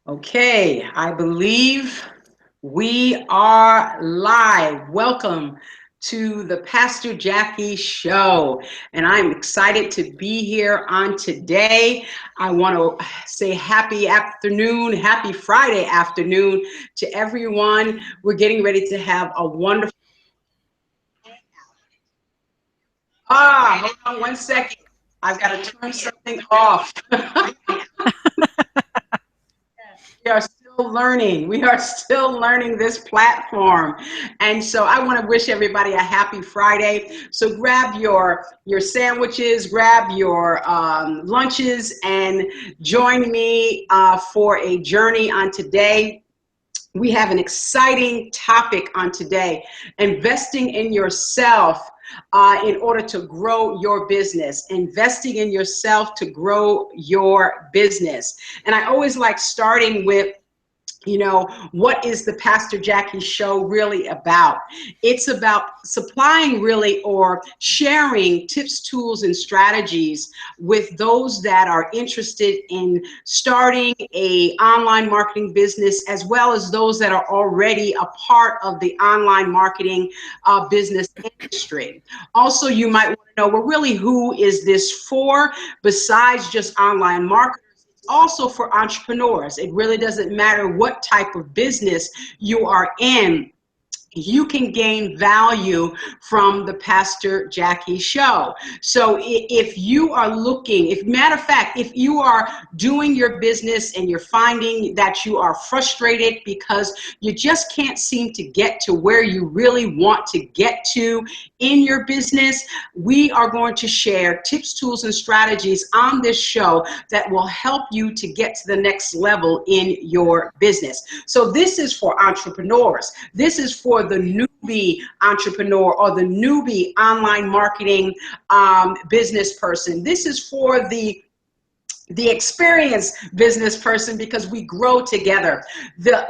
Okay, I believe we are live. Welcome to the Pastor Jacki Show. And I'm excited to be here on today. I want to say happy afternoon, happy Friday afternoon to everyone. We're getting ready to have a wonderful. Hold on 1 second. I've got to turn something off. We are still learning. We are still learning this platform. And so I want to wish everybody a happy Friday. So grab your sandwiches, grab your lunches, and join me for a journey on today. We have an exciting topic on today, investing in yourself in order to grow your business, investing in yourself to grow your business. And I always like starting with, what is the Pastor Jacki Show really about? It's about supplying really or sharing tips, tools, and strategies with those that are interested in starting a online marketing business, as well as those that are already a part of the online marketing business industry. Also, you might want to know, well, really, who is this for besides just online marketers? Also for entrepreneurs. It really doesn't matter what type of business you are in. You can gain value from the Pastor Jacki Show. So if you are looking, if matter of fact, if you are doing your business and you're finding that you are frustrated because you just can't seem to get to where you really want to get to in your business, we are going to share tips, tools, and strategies on this show that will help you to get to the next level in your business. So this is for entrepreneurs. This is for the newbie entrepreneur or the newbie online marketing business person. This is for the experienced business person, because we grow together.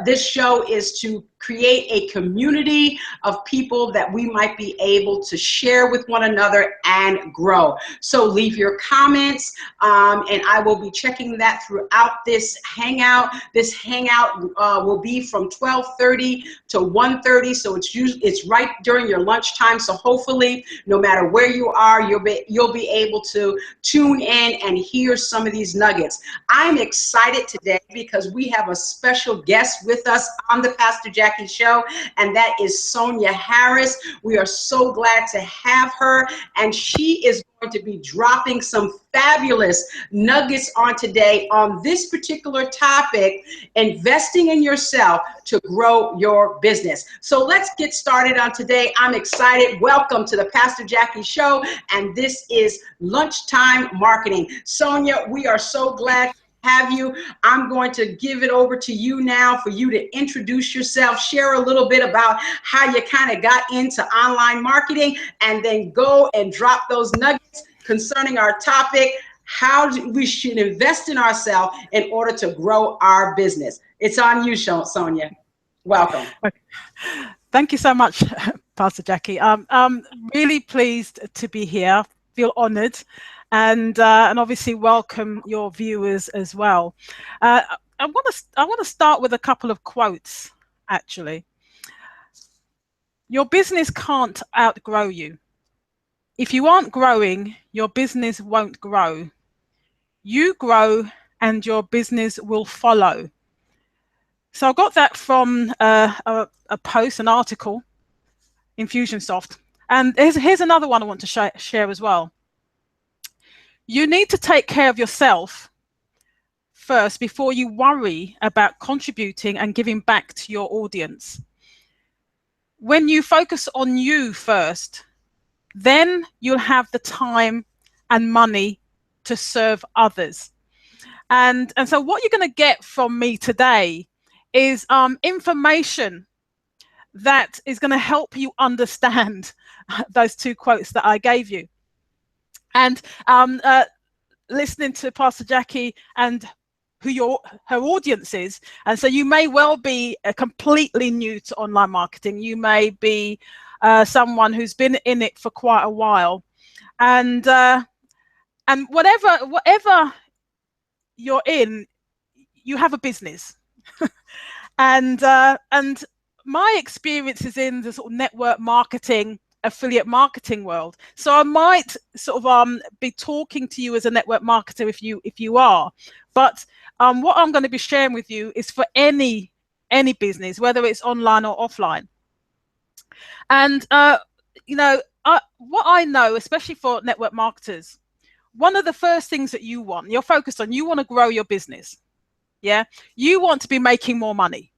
This show is to create a community of people that we might be able to share with one another and grow. So leave your comments, and I will be checking that throughout this hangout. This hangout will be from 12:30 to 1:30, so it's right during your lunchtime. So hopefully, no matter where you are, you'll be able to tune in and hear some of these nuggets. I'm excited today because we have a special guest with us on the Pastor Jacki Show, and that is Sonia Harris. We are so glad to have her, and she is going to be dropping some fabulous nuggets on today on this particular topic, investing in yourself to grow your business. So let's get started on today. I'm excited. Welcome to the Pastor Jacki Show, and this is Lunchtime Marketing. Sonia, we are so glad have you. I'm going to give it over to you now for you to introduce yourself, share a little bit about how you kind of got into online marketing, and then go and drop those nuggets concerning our topic, how we should invest in ourselves in order to grow our business. It's on you, Sonia. Welcome. Thank you so much, Pastor Jacki. I'm really pleased to be here. Feel honored. And obviously welcome your viewers as well. I want to start with a couple of quotes, actually. Your business can't outgrow you. If you aren't growing, your business won't grow. You grow and your business will follow. So I got that from a post, an article in Fusionsoft. And here's another one I want to share as well. You need to take care of yourself first before you worry about contributing and giving back to your audience. When you focus on you first, then you'll have the time and money to serve others. And so what you're going to get from me today is information that is going to help you understand those two quotes that I gave you. And listening to Pastor Jacki and who her audience is. And so you may well be completely new to online marketing. You may be someone who's been in it for quite a while. And whatever you're in, you have a business. And my experience is in the sort of network marketing, affiliate marketing world. So I might sort of be talking to you as a network marketer if you are, but what I'm going to be sharing with you is for any business, whether it's online or offline. And you know, what I know, especially for network marketers, one of the first things that you're focused on, you want to grow your business. Yeah, you want to be making more money.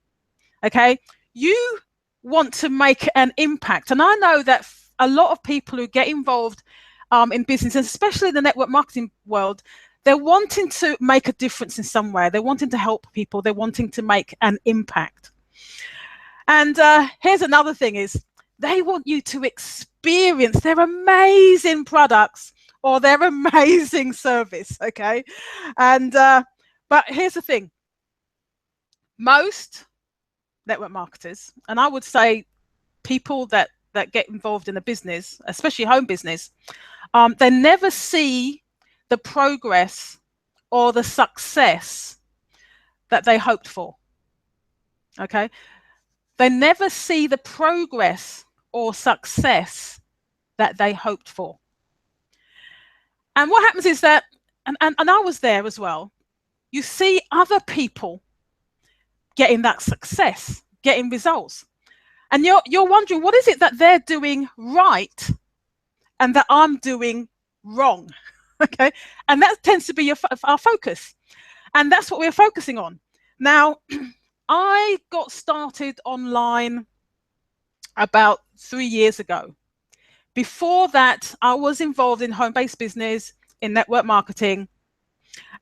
Okay, you want to make an impact. And I know that a lot of people who get involved in business, and especially in the network marketing world, they're wanting to make a difference in some way. They're wanting to help people. They're wanting to make an impact. And here's another thing is they want you to experience their amazing products or their amazing service. Okay. And but here's the thing. Most network marketers, and I would say people that get involved in a business, especially home business, they never see the progress or the success that they hoped for. Okay, they never see the progress or success that they hoped for. And what happens is that, and I was there as well, you see other people getting that success, getting results. And you're wondering, what is it that they're doing right and that I'm doing wrong? Okay. And that tends to be our focus. And that's what we're focusing on. Now, I got started online about 3 years ago. Before that, I was involved in home-based business, in network marketing.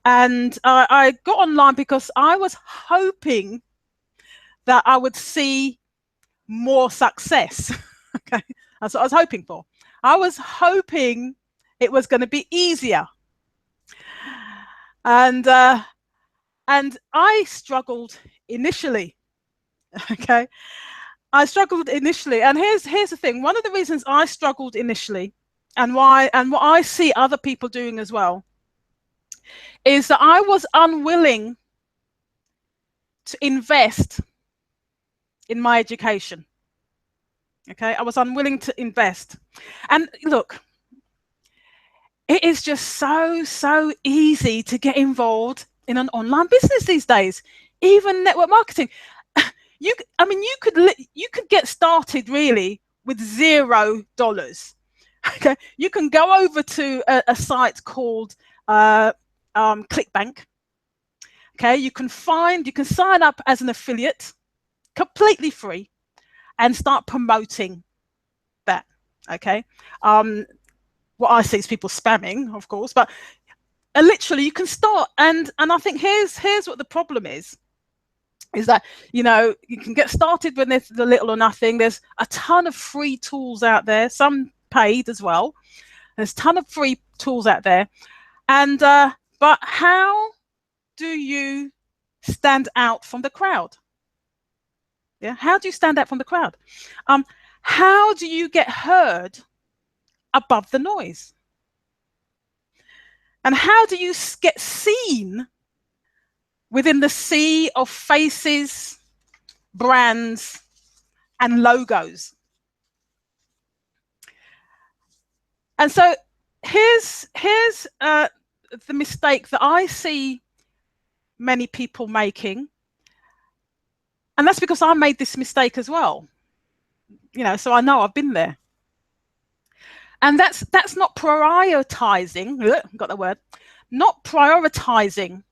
And I got online because I was hoping that I would see more success. Okay, that's what I was hoping for. I was hoping it was going to be easier. And I struggled initially. Okay, I struggled initially, and here's the thing. One of the reasons I struggled initially, and what I see other people doing as well, is that I was unwilling to invest in my education. Okay, I was unwilling to invest. And look, it is just so easy to get involved in an online business these days, even network marketing. You could get started really with $0. Okay, you can go over to a site called ClickBank. Okay, you can sign up as an affiliate, completely free, and start promoting that. Okay, what I see is people spamming, of course, but literally you can start. And I think here's what the problem is that, you know, you can get started when there's the little or nothing. There's a ton of free tools out there, some paid as well. There's a ton of free tools out there. And but how do you stand out from the crowd? Yeah, how do you stand out from the crowd? How do you get heard above the noise? And how do you get seen within the sea of faces, brands, and logos? And so here's the mistake that I see many people making. And that's because I made this mistake as well. You know, so I know I've been there. And that's not prioritizing, got the word, not prioritizing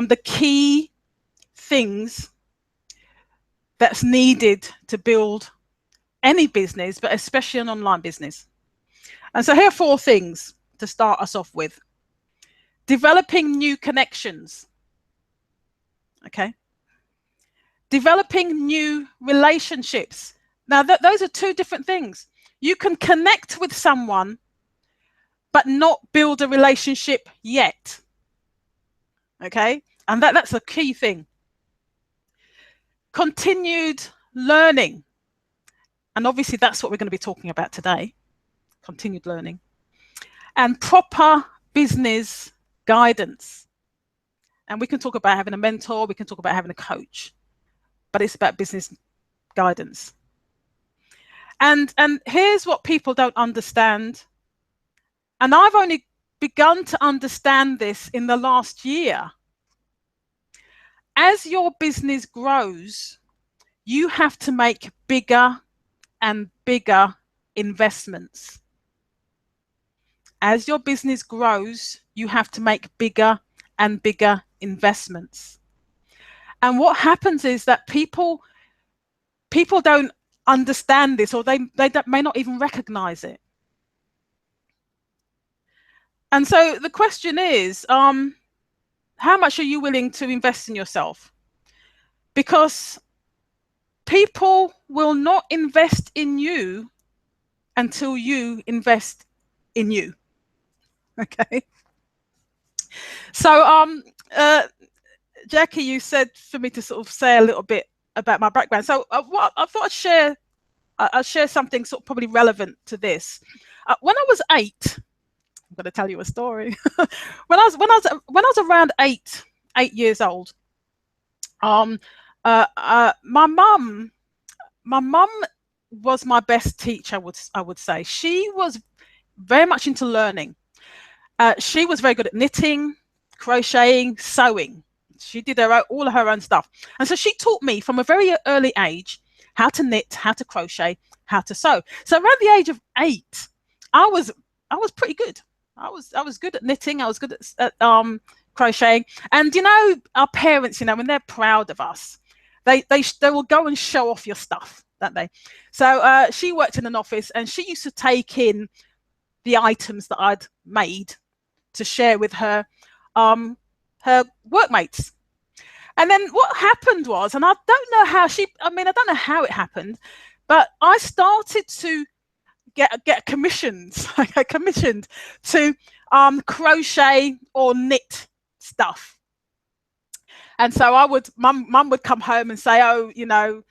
the key things that's needed to build any business, but especially an online business. And so here are 4 things to start us off with. Developing new connections. Okay. Developing new relationships. Now, those are 2 different things. You can connect with someone, but not build a relationship yet. Okay? And that's a key thing. Continued learning. And obviously, that's what we're going to be talking about today. Continued learning. And proper business guidance. And we can talk about having a mentor, we can talk about having a coach, but it's about business guidance. And here's what people don't understand. And I've only begun to understand this in the last year. As your business grows, you have to make bigger and bigger investments. As your business grows, you have to make bigger and bigger investments. And what happens is that people don't understand this, or they may not even recognize it. And so the question is, how much are you willing to invest in yourself? Because people will not invest in you until you invest in you. Okay. So, Jackie, you said for me to sort of say a little bit about my background. So, what I thought I'd share something sort of probably relevant to this. When I was 8, I'm going to tell you a story. when I was around 8 years old, my mum was my best teacher. I would say she was very much into learning. She was very good at knitting, crocheting, sewing. She did all of her own stuff, and so she taught me from a very early age how to knit, how to crochet, how to sew. So around the age of 8, I was pretty good. I was good at knitting. I was good at crocheting. And our parents, when they're proud of us, they will go and show off your stuff, don't they? So she worked in an office, and she used to take in the items that I'd made to share with her workmates. And then what happened was, and I don't know how I don't know how it happened, but I started to get commissions. I got commissioned to crochet or knit stuff. And so mum would come home and say, oh,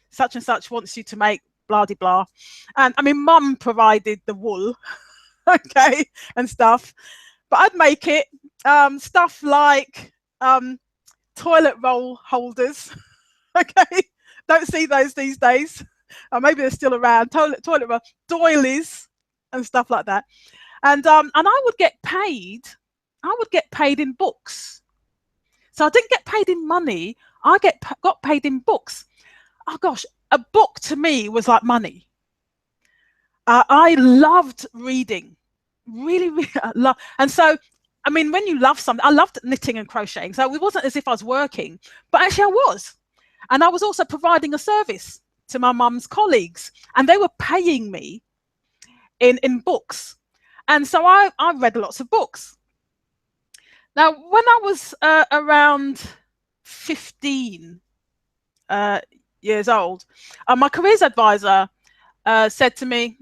such and such wants you to make blah de blah. And mum provided the wool, okay, and stuff. But I'd make it stuff like toilet roll holders. Okay, don't see those these days. Maybe they're still around. Toilet roll doilies and stuff like that. And I would get paid. I would get paid in books. So I didn't get paid in money. I got paid in books. Oh gosh, a book to me was like money. I loved reading. Really, really love. And so, when you love something, I loved knitting and crocheting. So it wasn't as if I was working, but actually I was. And I was also providing a service to my mum's colleagues, and they were paying me in books. And so I read lots of books. Now, when I was around 15 years old, my careers advisor said to me,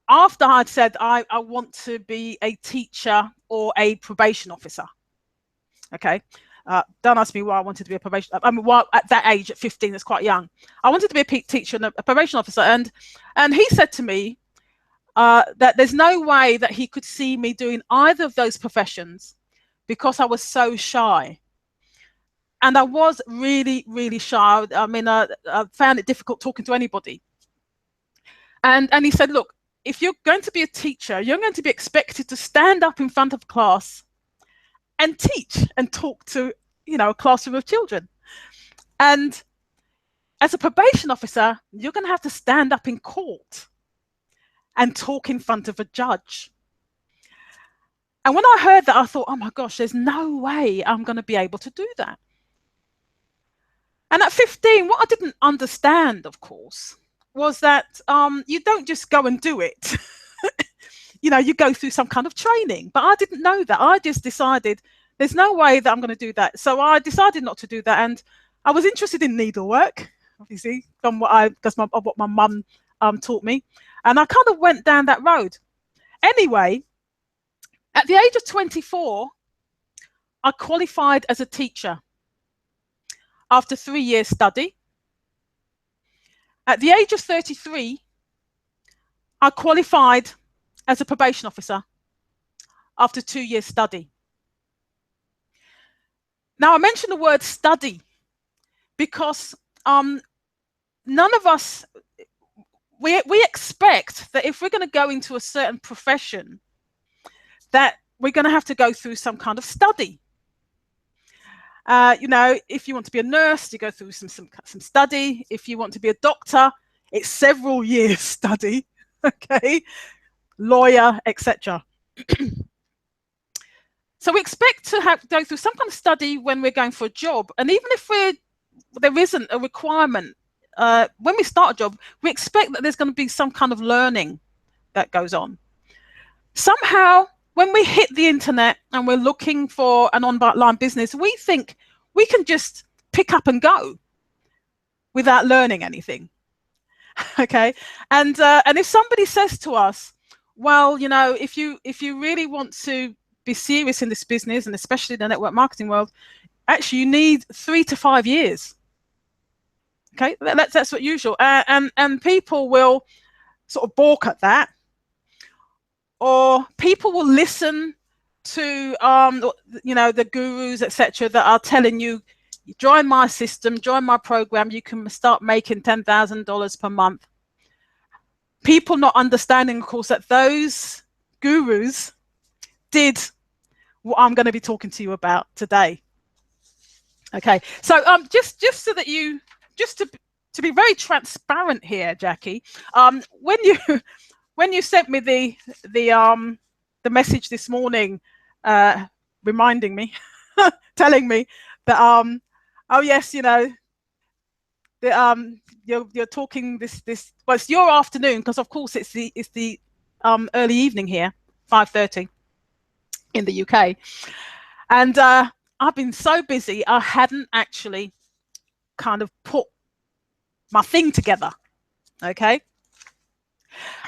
after I'd said I want to be a teacher or a probation officer. Okay, don't ask me why I wanted to be a probation. Well, at that age, at 15, it's quite young. I wanted to be a teacher and a probation officer, and he said to me that there's no way that he could see me doing either of those professions because I was so shy. And I was really, really shy. I found it difficult talking to anybody. And he said, look, if you're going to be a teacher, you're going to be expected to stand up in front of class and teach and talk to, a classroom of children. And as a probation officer, you're going to have to stand up in court and talk in front of a judge. And when I heard that, I thought, oh my gosh, there's no way I'm going to be able to do that. And at 15, what I didn't understand, of course, was that you don't just go and do it. You go through some kind of training. But I didn't know that. I just decided there's no way that I'm going to do that. So I decided not to do that. And I was interested in needlework, obviously, from what my mum taught me. And I kind of went down that road. Anyway, at the age of 24, I qualified as a teacher after 3 years study. At the age of 33, I qualified as a probation officer after 2 years study. Now, I mentioned the word study because none of us, we expect that if we're going to go into a certain profession, that we're going to have to go through some kind of study. You know, if you want to be a nurse, you go through some study. If you want to be a doctor, it's several years study, okay, lawyer, etc. So we expect to go through some kind of study when we're going for a job, and even if there isn't a requirement when we start a job, we expect that there's going to be some kind of learning that goes on. Somehow, when we hit the internet and we're looking for an online business, we think we can just pick up and go without learning anything. Okay, and if somebody says to us, well, you know, if you really want to be serious in this business, and especially the network marketing world, actually you need 3 to 5 years. Okay, that's what usual, and people will sort of balk at that, or people will listen to you know, the gurus, etc., that are telling you, join my system, join my program, you can start making $10,000 per month. People not understanding, of course, that those gurus did what I'm going to be talking to you about today. Okay, so just so that you, just to be very transparent here, Jackie, when you sent me the message this morning, reminding me, telling me that oh yes, you know, you're talking this well, it's your afternoon, because of course it's the early evening here, 5:30 in the UK, and I've been so busy I hadn't actually kind of put my thing together. Okay,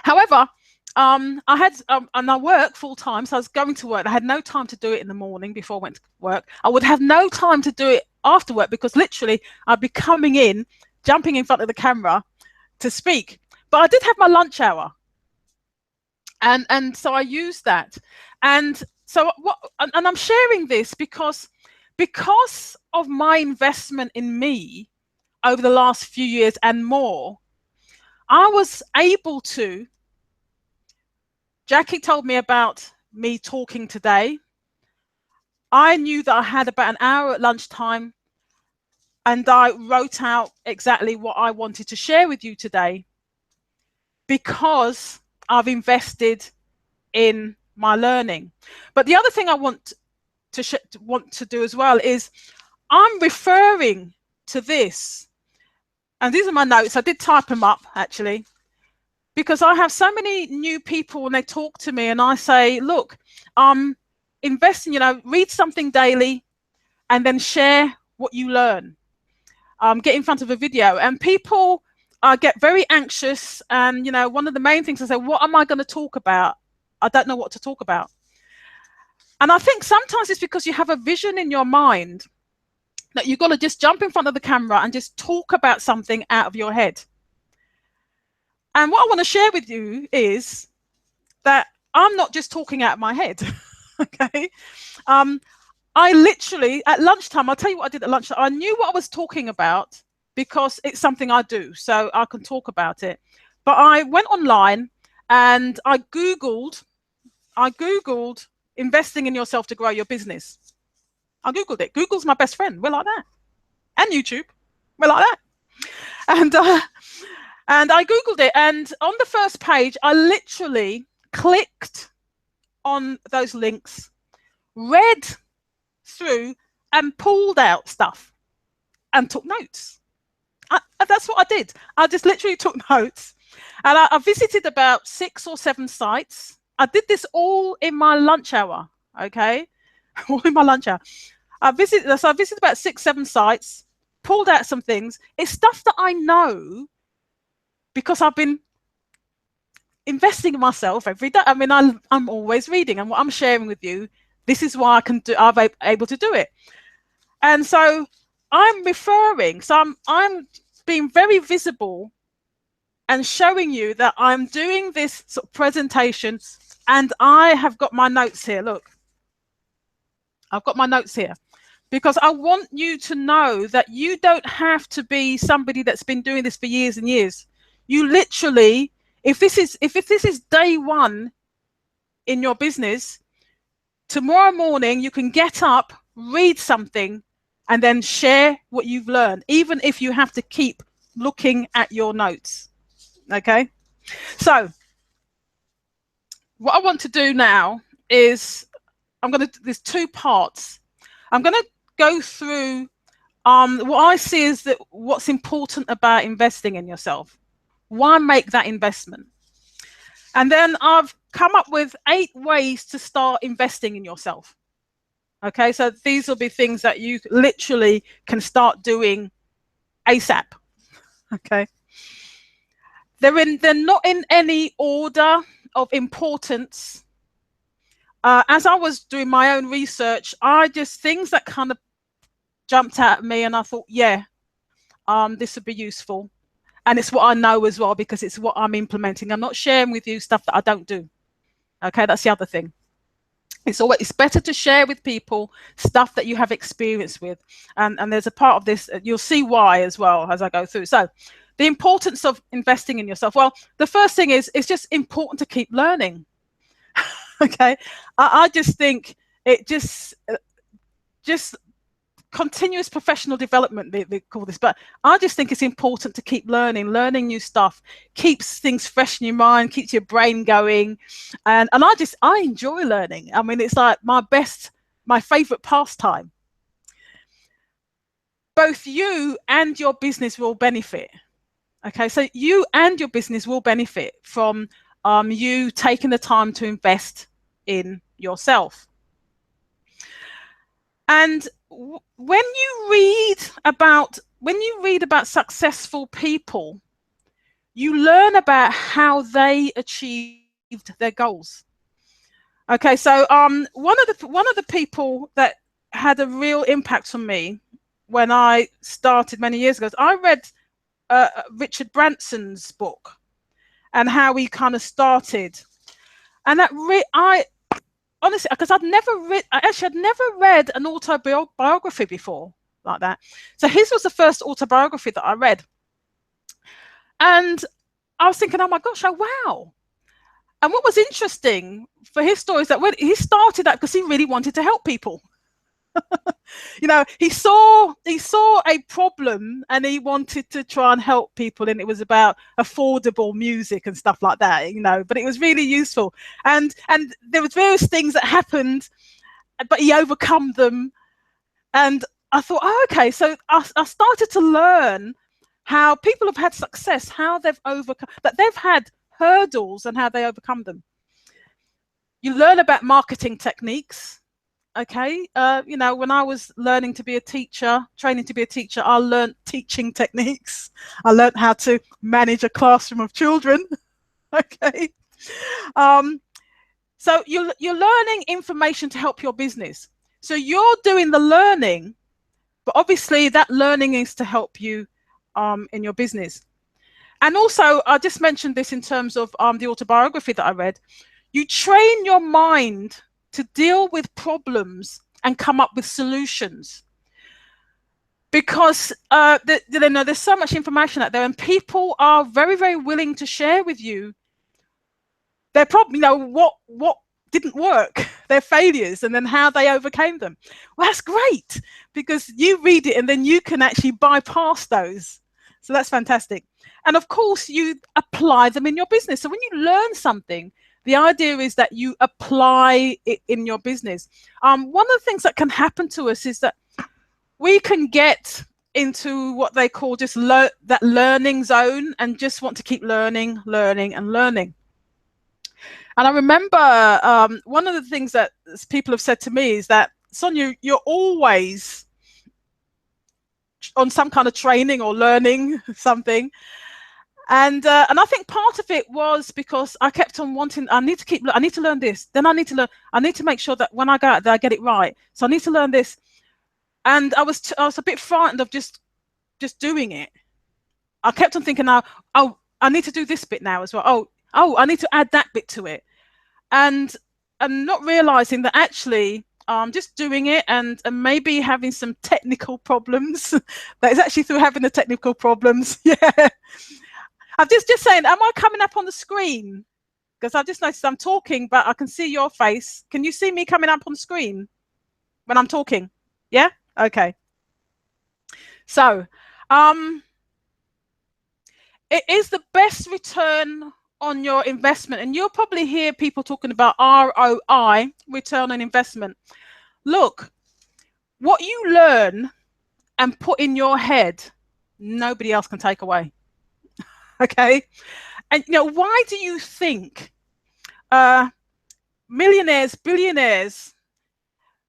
however, I had and I work full time, so I was going to work. I had no time to do it in the morning before I went to work. I would have no time to do it after work, because literally I'd be coming in, jumping in front of the camera to speak. But I did have my lunch hour, and so I used that. And so and I'm sharing this because of my investment in me over the last few years and more, I was able to. Jackie told me about me talking today. I knew that I had about an hour at lunchtime, and I wrote out exactly what I wanted to share with you today, because I've invested in my learning. But the other thing I want to do as well is, I'm referring to this, and these are my notes. I did type them up actually, because I have so many new people when they talk to me, and I say, look, invest in, you know, read something daily and then share what you learn. Get in front of a video, and people get very anxious, and you know, one of the main things I say, what am I going to talk about? I don't know what to talk about. And I think sometimes it's because you have a vision in your mind that you've got to just jump in front of the camera and just talk about something out of your head. And what I want to share with you is that I'm not just talking out of my head. Okay, I literally, at lunchtime, I'll tell you what I did at lunchtime. I knew what I was talking about because it's something I do, so I can talk about it. But I went online and I Googled investing in yourself to grow your business. I Googled it. Google's my best friend. We're like that. And YouTube. We're like that. And I Googled it. And on the first page, I literally clicked on those links, read through and pulled out stuff and took notes. That's what I did. I just literally took notes. And I visited about 6 or 7 sites. I did this all in my lunch hour, okay? All in my lunch hour. I visited about 6, 7 sites, pulled out some things. It's stuff that I know because I've been investing in myself every day. I mean, I'm always reading, and what I'm sharing with you, this is why I'm able to do it. And so I'm referring, so I'm being very visible and showing you that I'm doing this sort of presentation, and I have got my notes here. Look, I've got my notes here. because I want you to know that you don't have to be somebody that's been doing this for years and years. You literally, if this is day one in your business, tomorrow morning you can get up, read something, and then share what you've learned, even if you have to keep looking at your notes. Okay? So what I want to do now is there's two parts. I'm going to go through what I see is that what's important about investing in yourself. Why make that investment? And then I've come up with 8 ways to start investing in yourself. Okay, so these will be things that you literally can start doing ASAP. Okay. They're not in any order of importance. As I was doing my own research, things that kind of jumped out at me, and I thought, yeah, this would be useful. And it's what I know as well, because it's what I'm implementing. I'm not sharing with you stuff that I don't do. Okay, that's the other thing. It's better to share with people stuff that you have experience with. And there's a part of this, you'll see why as well as I go through. So the importance of investing in yourself. Well, the first thing is, it's just important to keep learning. Okay, I just think it just continuous professional development, they call this, but I just think it's important to keep learning new stuff, keeps things fresh in your mind, keeps your brain going. And I enjoy learning. I mean, it's like my favorite pastime. Both you and your business will benefit. Okay, so you and your business will benefit from you taking the time to invest in yourself. And when you read about successful people, you learn about how they achieved their goals. Okay, so one of the people that had a real impact on me when I started many years ago, I read Richard Branson's book and how he kind of started, and that honestly, because I'd never read an autobiography before like that. So his was the first autobiography that I read. And I was thinking, oh my gosh, oh wow. And what was interesting for his story is that when he started that because he really wanted to help people. He saw a problem and he wanted to try and help people, and it was about affordable music and stuff like that, but it was really useful. And there was various things that happened, but he overcome them. And I thought, oh, okay, so I started to learn how people have had success, how they've overcome, that they've had hurdles and how they overcome them. You learn about marketing techniques. Okay, when I was learning to be a teacher, training to be a teacher, I learned teaching techniques. I learned how to manage a classroom of children. Okay, so you're learning information to help your business. So you're doing the learning, but obviously that learning is to help you in your business. And also, I just mentioned this in terms of the autobiography that I read. You train your mind to deal with problems and come up with solutions, because there's so much information out there, and people are very, very willing to share with you their problem, what didn't work, their failures, and then how they overcame them. Well, that's great, because you read it and then you can actually bypass those. So that's fantastic. And of course, you apply them in your business. So when you learn something, the idea is that you apply it in your business. One of the things that can happen to us is that we can get into what they call just that learning zone and just want to keep learning. And I remember one of the things that people have said to me is that, Sonia, you're always on some kind of training or learning something. And I think part of it was because I kept on wanting, I need to learn this, then I need to make sure that when I go out there, I get it right. So I need to learn this. And I was a bit frightened of just doing it. I kept on thinking, oh, I need to do this bit now as well. Oh, I need to add that bit to it. And not realizing that actually just doing it and maybe having some technical problems. That is actually through having the technical problems. Yeah. I'm just saying, am I coming up on the screen? Because I've just noticed I'm talking, but I can see your face. Can you see me coming up on the screen when I'm talking? Yeah? Okay. So, it is the best return on your investment. And you'll probably hear people talking about ROI, return on investment. Look, what you learn and put in your head, nobody else can take away. Okay? And why do you think millionaires, billionaires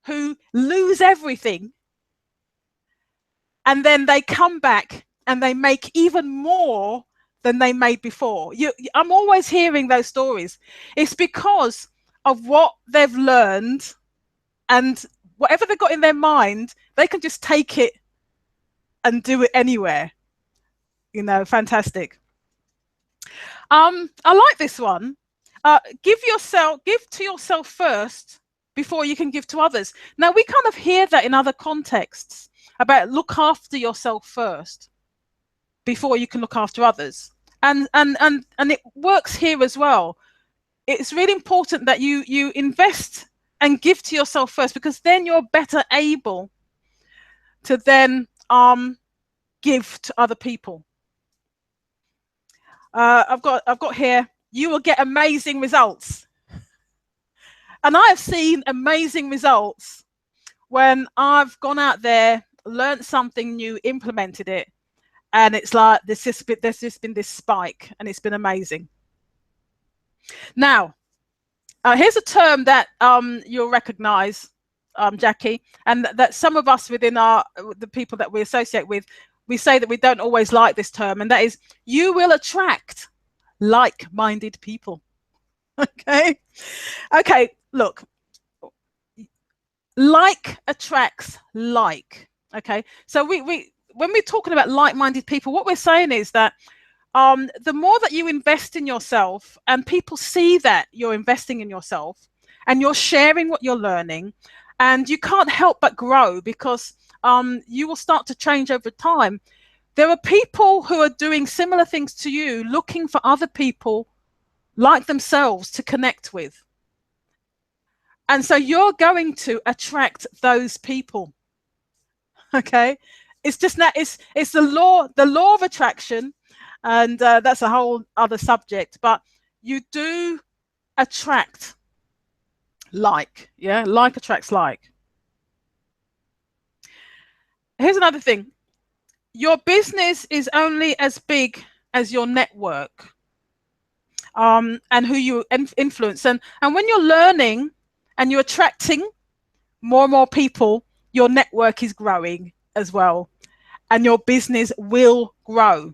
who lose everything and then they come back and they make even more than they made before? I'm always hearing those stories. It's because of what they've learned, and whatever they've got in their mind, they can just take it and do it anywhere. Fantastic. I like this one. Give to yourself first before you can give to others. Now, we kind of hear that in other contexts about look after yourself first before you can look after others. And it works here as well. It's really important that you invest and give to yourself first, because then you're better able to then give to other people. I've got here, you will get amazing results. And I have seen amazing results when I've gone out there, learned something new, implemented it, and it's like there's just been this spike, and it's been amazing. Now, here's a term that you'll recognize, Jackie, and that some of us within the people that we associate with, we say that we don't always like this term, and that is, you will attract like-minded people. Okay, look, like attracts like. Okay, so we when we're talking about like-minded people, what we're saying is that the more that you invest in yourself and people see that you're investing in yourself and you're sharing what you're learning, and you can't help but grow, because you will start to change over time. There are people who are doing similar things to you, looking for other people like themselves to connect with. And so you're going to attract those people. Okay, it's just that it's the law of attraction, and that's a whole other subject. But you do attract like. Yeah, like attracts like. Here's another thing. Your business is only as big as your network, and who you influence. And when you're learning and you're attracting more and more people, your network is growing as well, and your business will grow.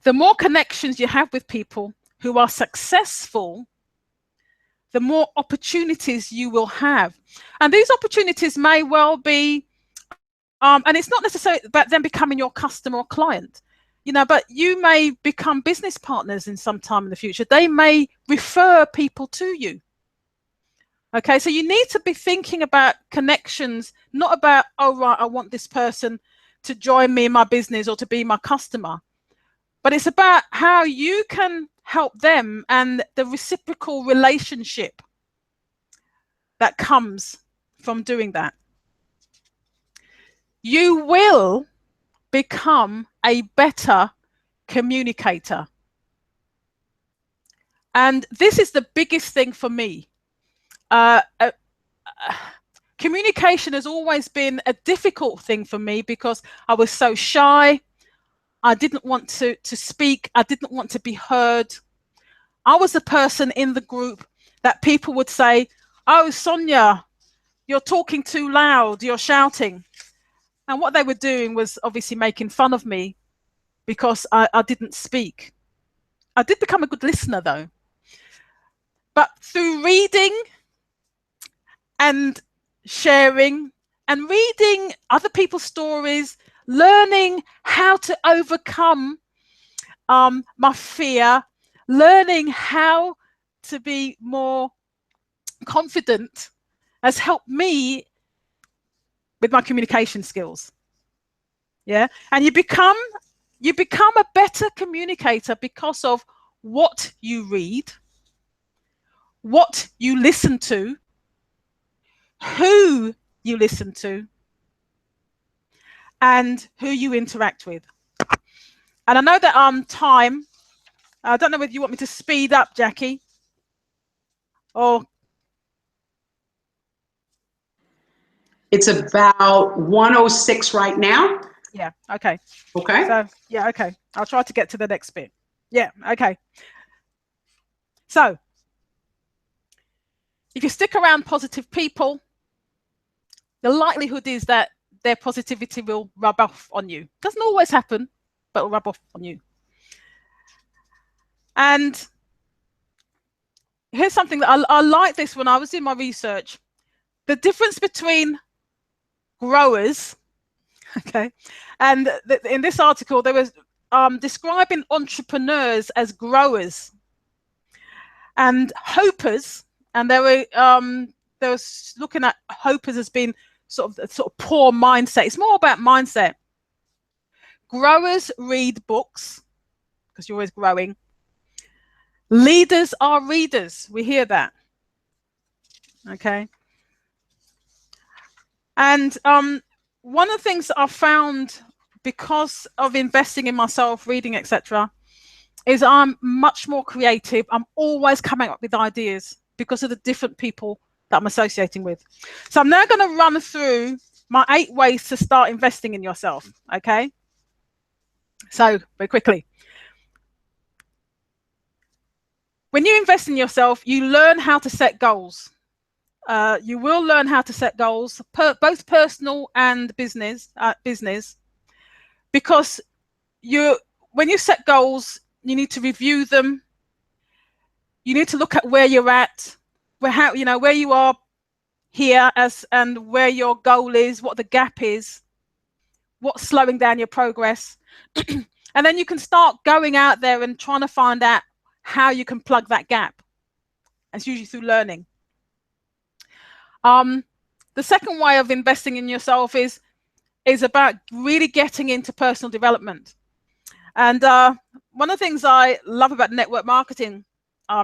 The more connections you have with people who are successful, the more opportunities you will have. And these opportunities may well be, and it's not necessarily about them becoming your customer or client, but you may become business partners in some time in the future. They may refer people to you. Okay, so you need to be thinking about connections, not about, oh, right, I want this person to join me in my business or to be my customer. But it's about how you can help them and the reciprocal relationship that comes from doing that. You will become a better communicator. And this is the biggest thing for me. Communication has always been a difficult thing for me because I was so shy. I didn't want to speak. I didn't want to be heard. I was the person in the group that people would say, oh, Sonia, you're talking too loud, you're shouting. And what they were doing was obviously making fun of me because I didn't speak. I did become a good listener though. But through reading and sharing and reading other people's stories, learning how to overcome my fear, learning how to be more confident has helped me with my communication skills. Yeah, and you become a better communicator because of what you read, what you listen to, who you listen to, and who you interact with. And I know that time, I don't know whether you want me to speed up, Jackie, or it's about 1:06 right now. Yeah, okay. Okay. So, yeah, okay. I'll try to get to the next bit. Yeah, okay. So, if you stick around positive people, the likelihood is that their positivity will rub off on you. Doesn't always happen, but it'll rub off on you. And here's something that I like this when I was doing my research. The difference between growers, okay, and in this article, there was describing entrepreneurs as growers and hopers, and they were looking at hopers as being sort of poor mindset. It's more about mindset. Growers read books because you're always growing. Leaders are readers. We hear that. Okay. And one of the things that I found because of investing in myself, reading, etc., is I'm much more creative. I'm always coming up with ideas because of the different people that I'm associating with. So I'm now going to run through my 8 ways to start investing in yourself. Okay. So very quickly. When you invest in yourself, you learn how to set goals. You will learn how to set goals, both personal and business, because when you set goals, you need to review them. You need to look at where you're at, where you are here and where your goal is, what the gap is, what's slowing down your progress. And then you can start going out there and trying to find out how you can plug that gap. It's usually through learning. The second way of investing in yourself is about really getting into personal development. And one of the things I love about the network marketing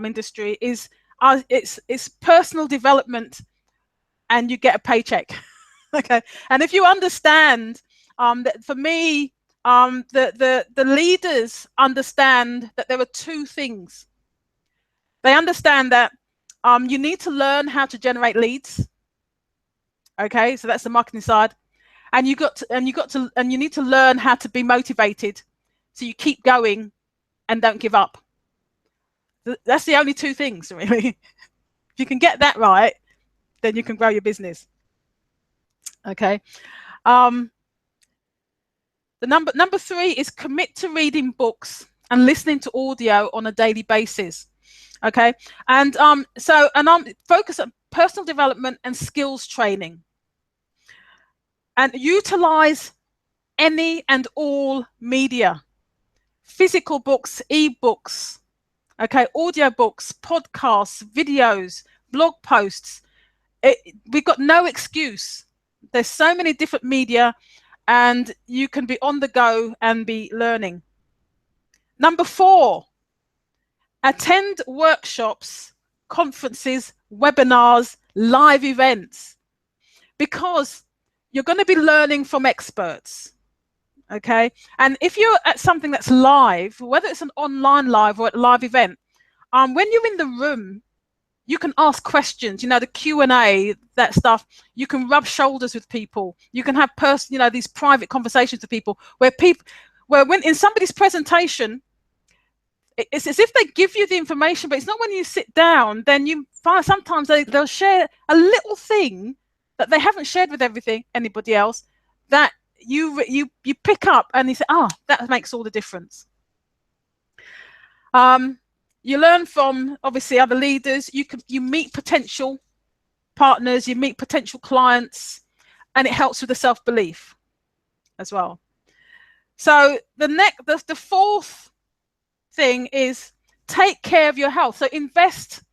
industry is it's personal development, and you get a paycheck. Okay, and if you understand that, for me, the leaders understand that there are 2 things. They understand that you need to learn how to generate leads. Okay, so that's the marketing side, and you need to learn how to be motivated, so you keep going and don't give up. That's the only 2 things, really. If you can get that right, then you can grow your business. Okay. The number 3 is commit to reading books and listening to audio on a daily basis. Okay, and focus on personal development and skills training, and utilize any and all media: physical books, e-books, okay, audio books, podcasts, videos, blog posts. We've got no excuse. There's so many different media, and you can be on the go and be learning. Number 4, attend workshops, conferences, webinars, live events, because you're going to be learning from experts. Okay, and if you're at something that's live, whether it's an online live or a live event, when you're in the room, you can ask questions. The Q&A, that stuff. You can rub shoulders with people. You can have these private conversations with people where when in somebody's presentation, it's as if they give you the information, but it's not. When you sit down, then you find sometimes they'll share a little thing that they haven't shared with anybody else, that you pick up, and you say, that makes all the difference. You learn from, obviously, other leaders. You meet potential partners, you meet potential clients, and it helps with the self-belief as well. So the 4th thing is take care of your health. So invest.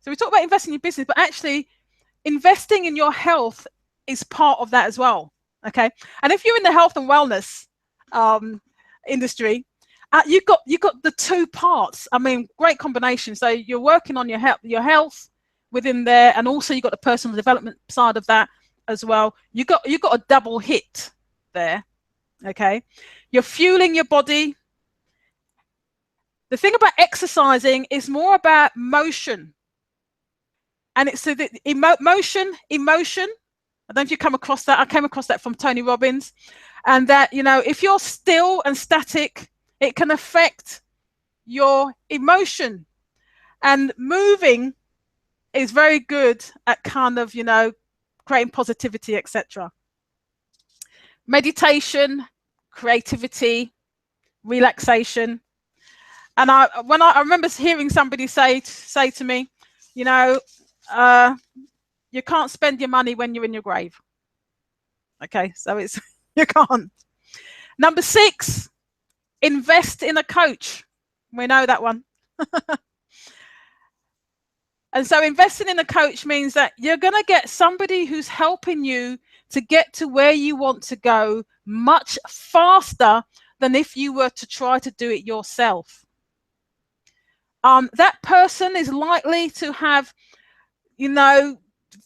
So we talk about investing in your business, but actually investing in your health is part of that as well. Okay, and if you're in the health and wellness industry, you got the two parts. I mean, great combination. So you're working on your health within there, and also you got the personal development side of that as well. You got a double hit there. Okay, you're fueling your body. The thing about exercising is more about motion, and it's the motion. I don't know if you come across that. I came across that from Tony Robbins, and that, you know, if you're still and static, it can affect your emotion. And moving is very good at kind of, you know, creating positivity, etc. Meditation, creativity, relaxation. And I remember hearing somebody say to me, you know, you can't spend your money when you're in your grave. Okay, so it's you can't. Number 6, invest in a coach. We know that one. And so investing in a coach means that you're going to get somebody who's helping you to get to where you want to go much faster than if you were to try to do it yourself. That person is likely to have, you know,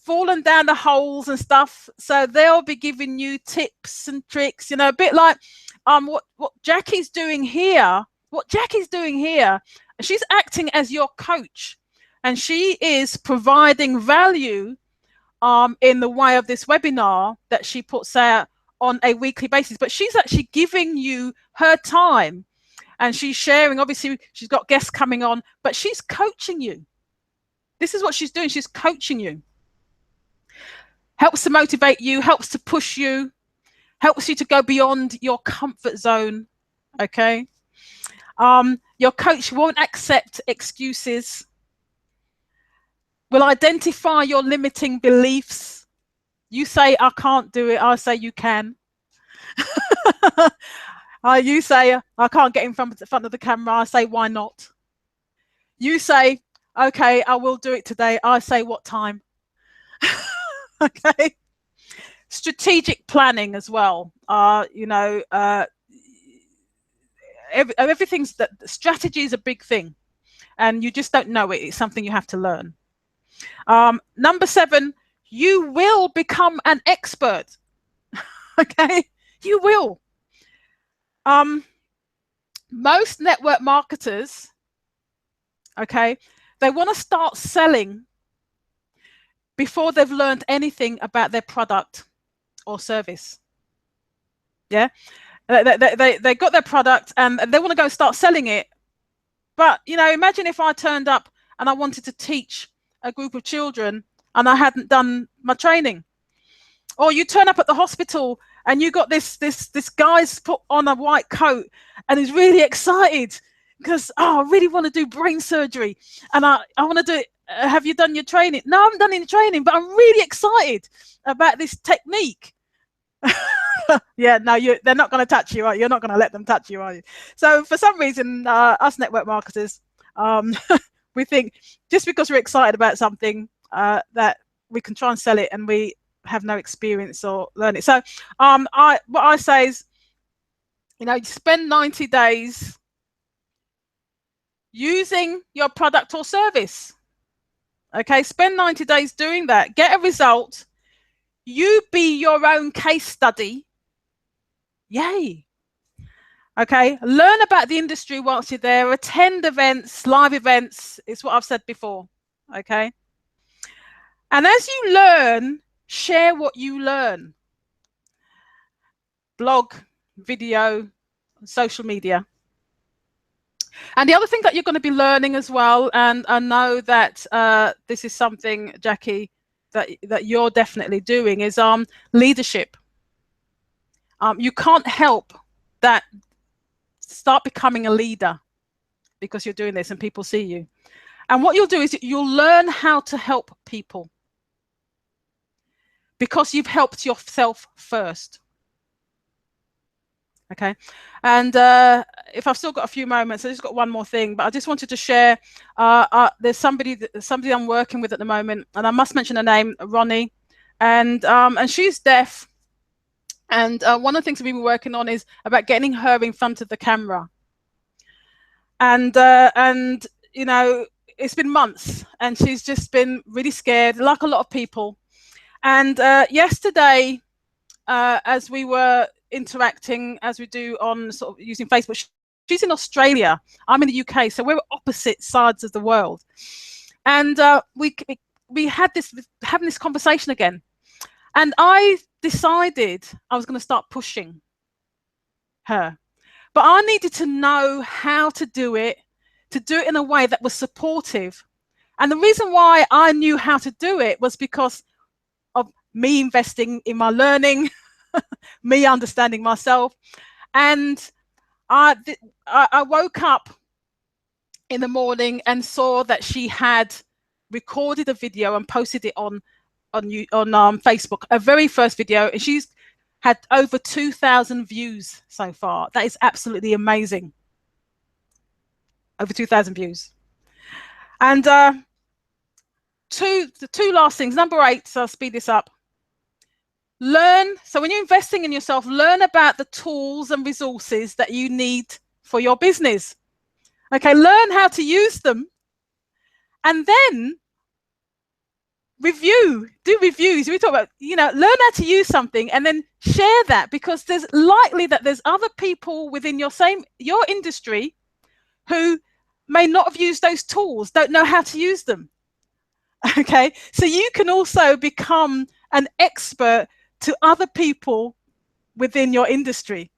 fallen down the holes and stuff, so they'll be giving you tips and tricks, you know, a bit like what Jacki's doing here. She's acting as your coach, and she is providing value in the way of this webinar that she puts out on a weekly basis. But she's actually giving you her time, and she's sharing. Obviously, she's got guests coming on, but she's coaching you. This is what she's doing. She's coaching you. Helps to motivate you, helps to push you, helps you to go beyond your comfort zone. Okay. Your coach won't accept excuses, will identify your limiting beliefs. You say, I can't do it. I say, you can. You say, I can't get in front of the camera. I say, why not? You say, okay, I will do it today. I say, what time? Okay. Strategic planning as well. You know, everything's that strategy is a big thing, and you just don't know it. It's something you have to learn. Number 7, you will become an expert. Okay, you will. Most network marketers, okay, they want to start selling before they've learned anything about their product or service. Yeah, they got their product and they want to go start selling it. But, you know, imagine if I turned up and I wanted to teach a group of children and I hadn't done my training. Or you turn up at the hospital and you got this guy's put on a white coat and he's really excited because, oh, I really want to do brain surgery and I want to do it. Have you done your training? No, I haven't done any training, but I'm really excited about this technique. Yeah, no, they're not going to touch you, right? You're not going to let them touch you, are you? So for some reason, us network marketers, we think just because we're excited about something that we can try and sell it, and we have no experience or learn it. So what I say is, you know, spend 90 days using your product or service. Okay, spend 90 days doing that. Get a result. You be your own case study. Yay. Okay, learn about the industry whilst you're there. Attend events, live events. It's what I've said before. Okay. And as you learn, share what you learn. Blog, video, social media. And the other thing that you're going to be learning as well, and I know that this is something, Jacki, that you're definitely doing, is leadership. You can't help that start becoming a leader because you're doing this and people see you. And what you'll do is you'll learn how to help people because you've helped yourself first. Okay, and if I've still got a few moments, I just got one more thing, but I just wanted to share. There's somebody I'm working with at the moment, and I must mention her name, Ronnie, and she's deaf. And one of the things we've been working on is about getting her in front of the camera. And you know, it's been months, and she's just been really scared, like a lot of people. And yesterday, as we were interacting, as we do on sort of using Facebook, she's in Australia, I'm in the UK, so we're opposite sides of the world. And we had having this conversation again. And I decided I was going to start pushing her. But I needed to know how to do it in a way that was supportive. And the reason why I knew how to do it was because of me investing in my learning, me understanding myself. And I woke up in the morning and saw that she had recorded a video and posted it on Facebook, a very first video, and she's had over 2,000 views so far. That is absolutely amazing. Over 2,000 views. And the two last things. Number 8, so I'll speed this up. Learn. So when you're investing in yourself, learn about the tools and resources that you need for your business. Okay, learn how to use them, and then do reviews. We talk about, you know, learn how to use something and then share that, because there's likely that there's other people within your industry who may not have used those tools, don't know how to use them. Okay, so you can also become an expert to other people within your industry.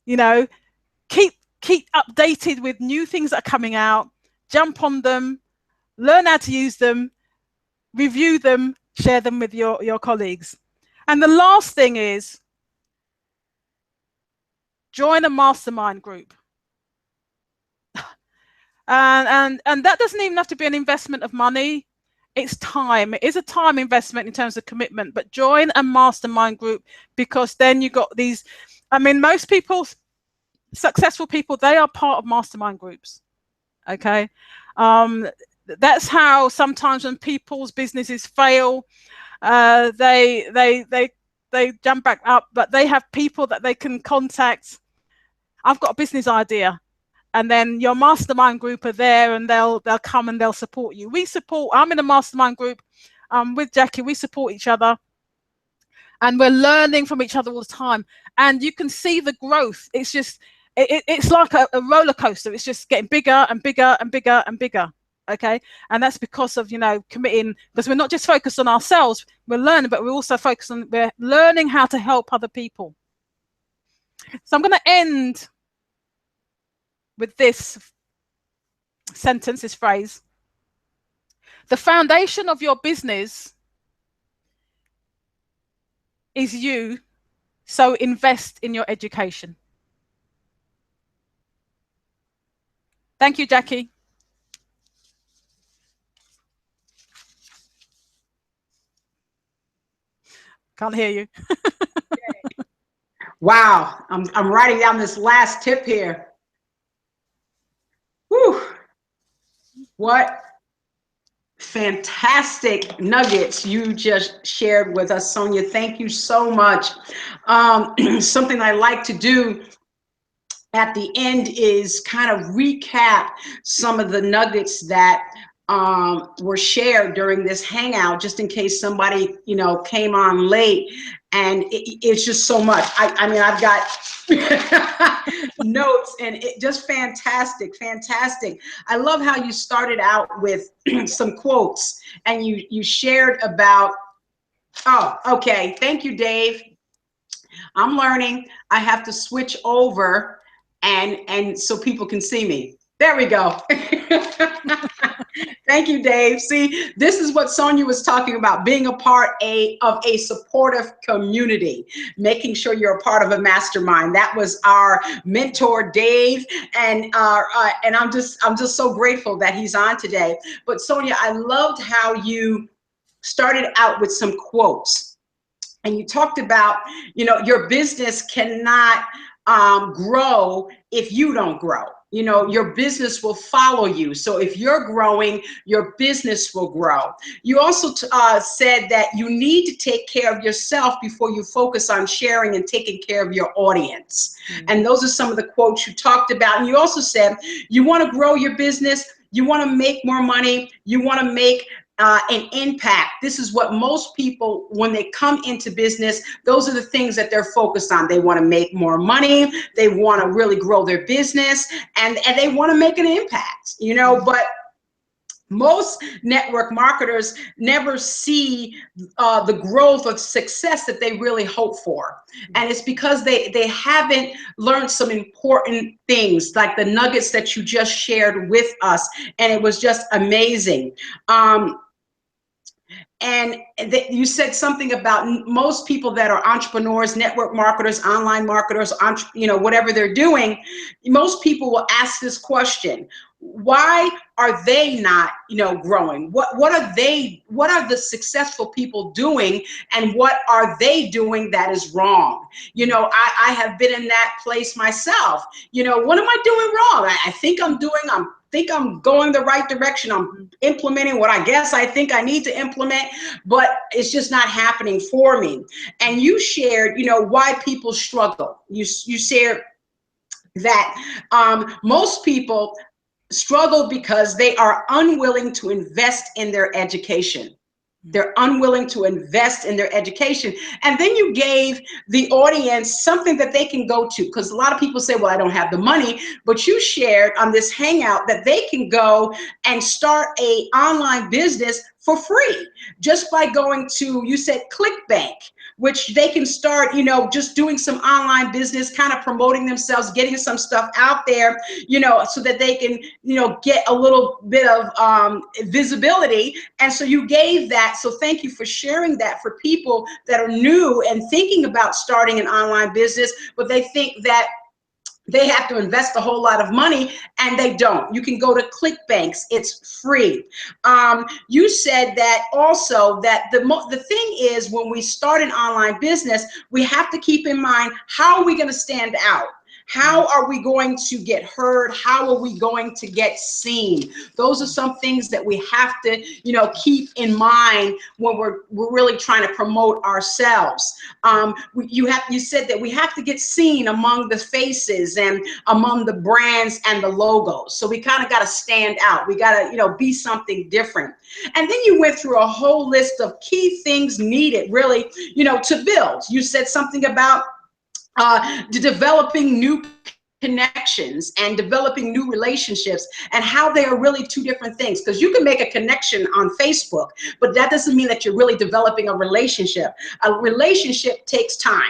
You know, keep updated with new things that are coming out, jump on them, learn how to use them, review them, share them with your colleagues. And the last thing is, join a mastermind group. And that doesn't even have to be an investment of money. It's time. It is a time investment in terms of commitment, but join a mastermind group, because then you got these, I mean, most people, successful people, they are part of mastermind groups. Okay. That's how sometimes when people's businesses fail, they jump back up, but they have people that they can contact. I've got a business idea, and then your mastermind group are there, and they'll come and they'll support you. I'm in a mastermind group with Jackie. We support each other, and we're learning from each other all the time. And you can see the growth. It's just, it's like a roller coaster. It's just getting bigger and bigger and bigger and bigger. Okay, and that's because of, you know, committing, because we're not just focused on ourselves, we're learning, but we're also focused on, we're learning how to help other people. So I'm going to end with this sentence, this phrase: the foundation of your business is you, so invest in your education. Thank you, Jackie. Can't hear you. Wow, I'm writing down this last tip here. Whew. What fantastic nuggets you just shared with us, Sonia. Thank you so much. Something I like to do at the end is kind of recap some of the nuggets that were shared during this hangout, just in case somebody, you know, came on late. And it's just so much. I mean, I've got notes, and it just fantastic. I love how you started out with some quotes, and you shared about, oh, okay, thank you, Dave. I'm learning. I have to switch over and so people can see me. There we go. Thank you, Dave. See, this is what Sonia was talking about, being a part of a supportive community, making sure you're a part of a mastermind. That was our mentor, Dave, and I'm just so grateful that he's on today. But Sonia, I loved how you started out with some quotes, and you talked about, you know, your business cannot grow if you don't grow. You know, your business will follow you. So if you're growing, your business will grow. You also said that you need to take care of yourself before you focus on sharing and taking care of your audience. And those are some of the quotes you talked about. And you also said you want to grow your business, you want to make more money, you want to make an impact. This is what most people, when they come into business, those are the things that they're focused on. They want to make more money, they want to really grow their business, and they want to make an impact, you know. But most network marketers never see the growth or success that they really hope for. And it's because they haven't learned some important things, like the nuggets that you just shared with us. And it was just amazing. And you said something about most people that are entrepreneurs, network marketers, online marketers, you know, whatever they're doing, most people will ask this question: why are they not, you know, growing? What are the successful people doing, and what are they doing that is wrong? You know, I have been in that place myself. You know, what am I doing wrong? I think I'm going the right direction. I'm implementing what I guess I think I need to implement, but it's just not happening for me. And you shared, you know, why people struggle. You shared that most people struggle because they are unwilling to invest in their education. They're unwilling to invest in their education. And then you gave the audience something that they can go to, because a lot of people say, well, I don't have the money. But you shared on this hangout that they can go and start an online business for free just by going to, you said, ClickBank, which they can start, you know, just doing some online business, kind of promoting themselves, getting some stuff out there, you know, so that they can, you know, get a little bit of visibility. And so you gave that. So thank you for sharing that for people that are new and thinking about starting an online business, but they think that they have to invest a whole lot of money, and they don't. You can go to ClickBanks, it's free. You said that also that the thing is, when we start an online business, we have to keep in mind, how are we going to stand out? How are we going to get heard? How are we going to get seen? Those are some things that we have to, you know, keep in mind when we're really trying to promote ourselves. You said that we have to get seen among the faces and among the brands and the logos. So we kind of got to stand out. We got to, you know, be something different. And then you went through a whole list of key things needed, really, you know, to build. You said something about developing new connections and developing new relationships, and how they are really two different things. Because you can make a connection on Facebook, but that doesn't mean that you're really developing a relationship. A relationship takes time.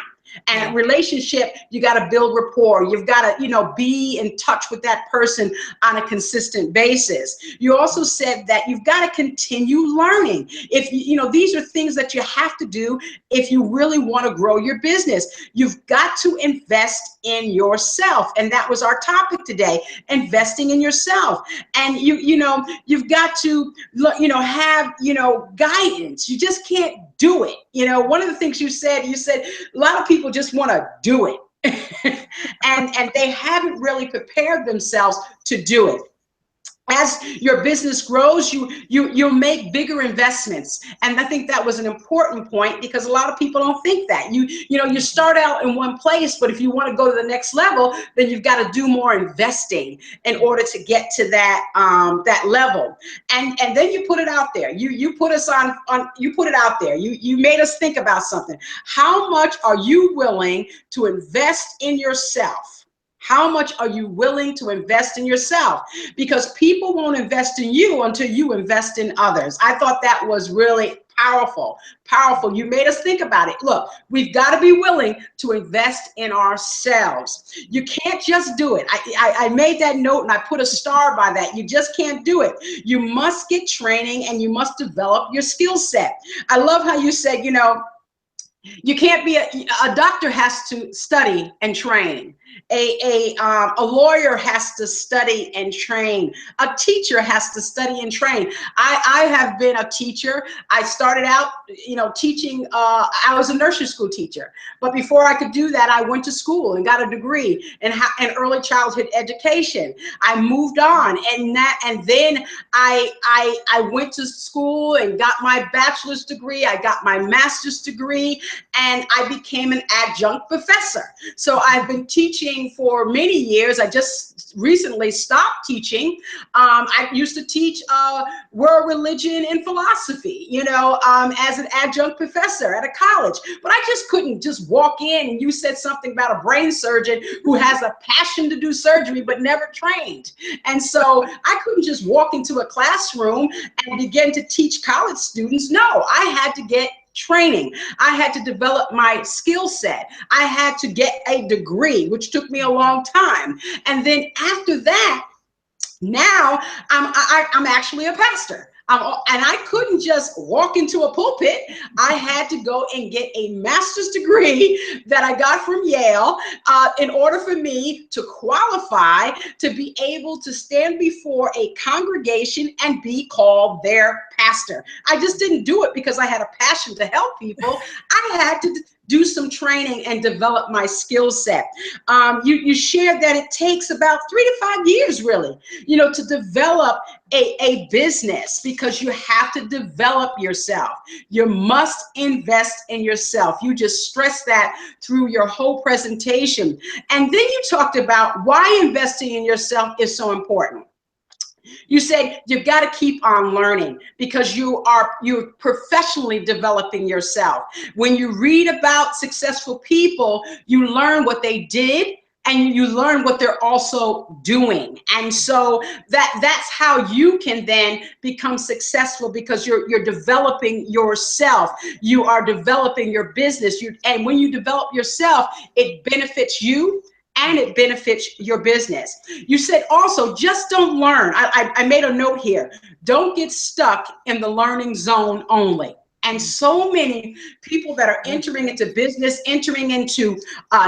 And relationship, you got to build rapport. You've got to, you know, be in touch with that person on a consistent basis. You also said that you've got to continue learning. If you know, these are things that you have to do if you really want to grow your business. You've got to invest in yourself, and that was our topic today: investing in yourself. And you know, you've got to, you know, have, you know, guidance. You just can't do it. You know, one of the things you said a lot of people just want to do it. and they haven't really prepared themselves to do it. As your business grows, you'll make bigger investments. And I think that was an important point, because a lot of people don't think that. You know, you start out in one place, but if you want to go to the next level, then you've got to do more investing in order to get to that that level. And then you put it out there. You put us on you put it out there. You made us think about something. How much are you willing to invest in yourself? How much are you willing to invest in yourself? Because people won't invest in you until you invest in others. I thought that was really powerful. You made us think about it. Look, we've got to be willing to invest in ourselves. You can't just do it. I made that note and I put a star by that. You just can't do it. You must get training and you must develop your skill set. I love how you said, you know, you can't be a doctor has to study and train. A lawyer has to study and train. A teacher has to study and train. I have been a teacher. I started out, teaching. I was a nursery school teacher, but before I could do that, I went to school and got a degree in early childhood education. I moved on, and then I went to school and got my bachelor's degree. I got my master's degree, and I became an adjunct professor. So I've been teaching for many years. I just recently stopped teaching. I used to teach world religion and philosophy, as an adjunct professor at a college. But I just couldn't just walk in and you said something about a brain surgeon who has a passion to do surgery but never trained. And so I couldn't just walk into a classroom and begin to teach college students. No, I had to get training. I had to develop my skill set. I had to get a degree, which took me a long time. And then after that, now I'm actually a pastor. And I couldn't just walk into a pulpit. I had to go and get a master's degree that I got from Yale in order for me to qualify to be able to stand before a congregation and be called their pastor. I just didn't do it because I had a passion to help people. I had to do some training and develop my skill set. You shared that it takes about 3 to 5 years, really, to develop a business, because you have to develop yourself. You must invest in yourself. You just stressed that through your whole presentation. And then you talked about why investing in yourself is so important. You said you've got to keep on learning because you're professionally developing yourself. When you read about successful people, you learn what they did and you learn what they're also doing. And so that's how you can then become successful, because you're developing yourself. You are developing your business. And when you develop yourself, it benefits you and it benefits your business. You said also, just don't learn. I made a note here. Don't get stuck in the learning zone only. And so many people that are entering into business, entering into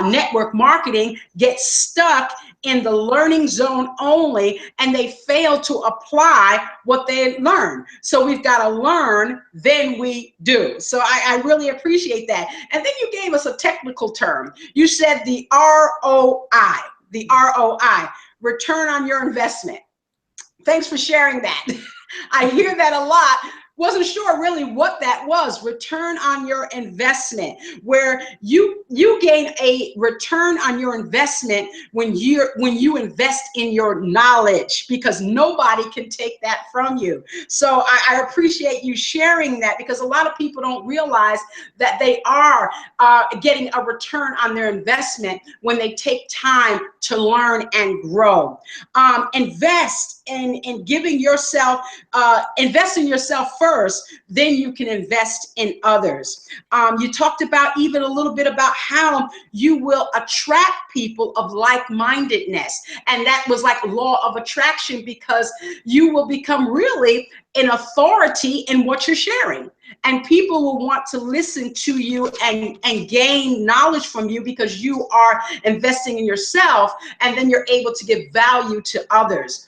network marketing, get stuck in the learning zone only, and they fail to apply what they learn. So we've got to learn, then we do. So I really appreciate that. And then you gave us a technical term. You said the ROI, return on your investment. Thanks for sharing that. I hear that a lot. Wasn't sure really what that was. Return on your investment, where you gain a return on your investment when you invest in your knowledge, because nobody can take that from you. So I appreciate you sharing that, because a lot of people don't realize that they are getting a return on their investment when they take time to learn and grow. Invest in giving yourself, invest in yourself first, then you can invest in others. You talked about even a little bit about how you will attract people of like-mindedness. And that was like law of attraction, because you will become really an authority in what you're sharing. And people will want to listen to you and gain knowledge from you, because you are investing in yourself, and then you're able to give value to others.